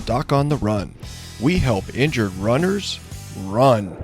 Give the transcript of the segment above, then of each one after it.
Doc on the Run. We help injured runners run.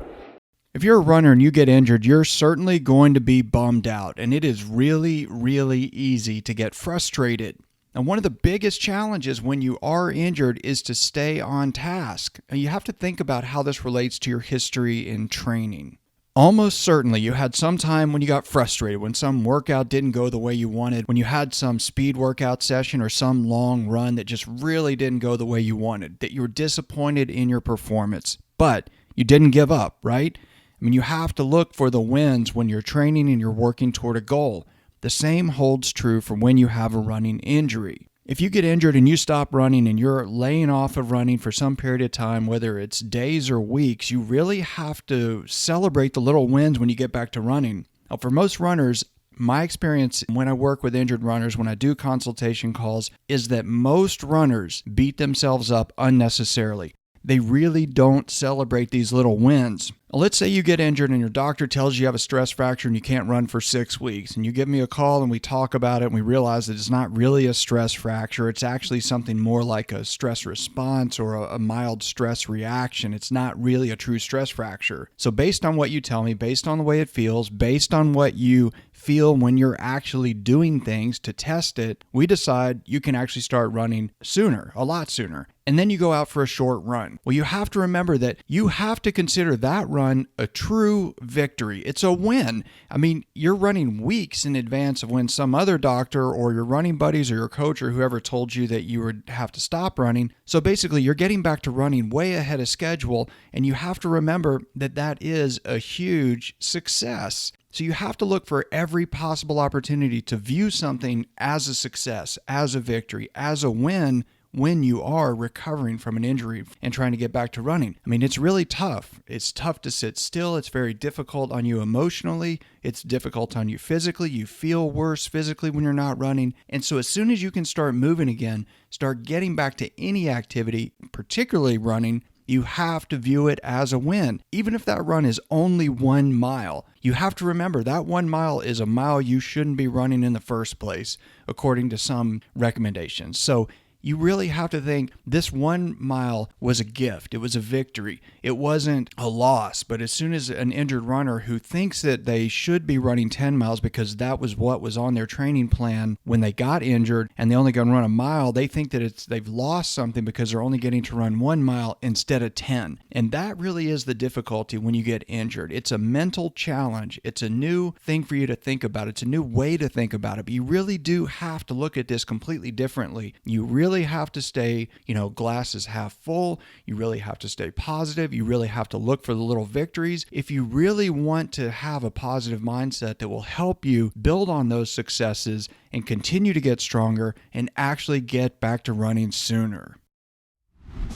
If you're a runner and you get injured, you're certainly going to be bummed out, and it is really, really easy to get frustrated. And one of the biggest challenges when you are injured is to stay on task. And you have to think about how this relates to your history in training. Almost certainly you had some time when you got frustrated, when some workout didn't go the way you wanted, when you had some speed workout session or some long run that just really didn't go the way you wanted, that you were disappointed in your performance. But you didn't give up, right? I mean, you have to look for the wins when you're training and you're working toward a goal. The same holds true for when you have a running injury. If you get injured and you stop running and you're laying off of running for some period of time, whether it's days or weeks, you really have to celebrate the little wins when you get back to running. Now, for most runners, my experience when I work with injured runners, when I do consultation calls, is that most runners beat themselves up unnecessarily. They really don't celebrate these little wins. Let's say you get injured and your doctor tells you have a stress fracture and you can't run for 6 weeks. And you give me a call and we talk about it and we realize that it's not really a stress fracture. It's actually something more like a stress response or a mild stress reaction. It's not really a true stress fracture. So based on what you tell me, based on the way it feels, based on what you feel when you're actually doing things to test it, we decide you can actually start running sooner, a lot sooner. And then you go out for a short run. Well, you have to remember that you have to consider that run a true victory. It's a win. I mean, you're running weeks in advance of when some other doctor or your running buddies or your coach or whoever told you that you would have to stop running. So basically, you're getting back to running way ahead of schedule, and you have to remember that that is a huge success. So you have to look for every possible opportunity to view something as a success, as a victory, as a win when you are recovering from an injury and trying to get back to running. I mean, it's really tough. It's tough to sit still. It's very difficult on you emotionally. It's difficult on you physically. You feel worse physically when you're not running. And so as soon as you can start moving again, start getting back to any activity, particularly running, you have to view it as a win. Even if that run is only 1 mile, you have to remember that 1 mile is a mile you shouldn't be running in the first place, according to some recommendations. So you really have to think this 1 mile was a gift. It was a victory. It wasn't a loss. But as soon as an injured runner who thinks that they should be running 10 miles because that was what was on their training plan when they got injured and they only going to run a mile, they think that they've lost something because they're only getting to run 1 mile instead of 10. And that really is the difficulty when you get injured. It's a mental challenge. It's a new thing for you to think about. It's a new way to think about it. But you really do have to look at this completely differently. You really have to stay, glasses half full. You really have to stay positive. You really have to look for the little victories. If you really want to have a positive mindset that will help you build on those successes and continue to get stronger and actually get back to running sooner.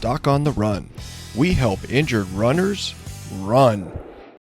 Doc on the Run. We help injured runners run.